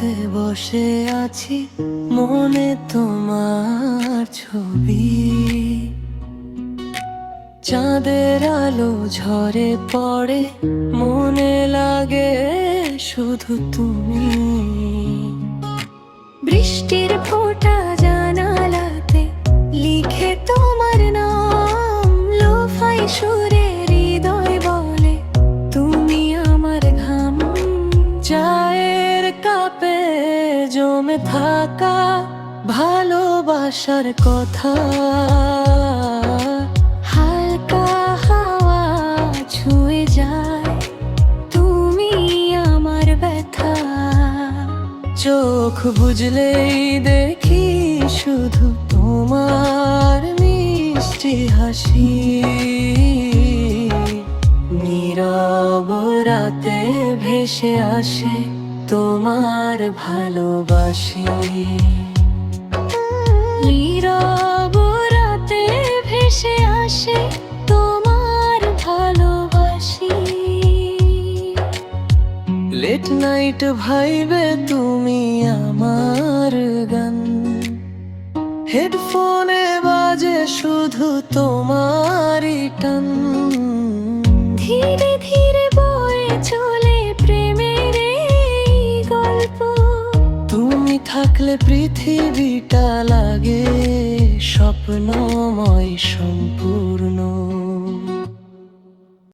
রাতে বসে আছি, মনে তোমার ছবি। চাঁদের আলো ঝরে পড়ে, মনে লাগে শুধু তুমি। বৃষ্টির ফোঁটা জানালাতে লিখে তোমার নাম, লোফাই সুরে হৃদয় বলে তুমি আমার ঘাম। চায়ের কাপে জমে থাকা ভালোবাসার কথা, হালকা হাওয়া ছুঁয়ে যায় তুমি আমার ব্যথা। চোখ বুঝলেই দেখি শুধু তোমার মিষ্টি হাসি। নীরব রাতে ভেসে আসে তোমার ভালোবাসি। নীরব রাতে ভেসে আসে তোমার ভালোবাসি। লেট নাইট ভাইবে তুমি আমার গান, হেডফোনে বাজে শুধু তোমারই টান। ধীরে ধীরে বয়ে চলে প্রেমের এই গল্প, তুমি থাকলে পৃথিবীটা লাগে স্বপ্নময় সম্পূর্ণ।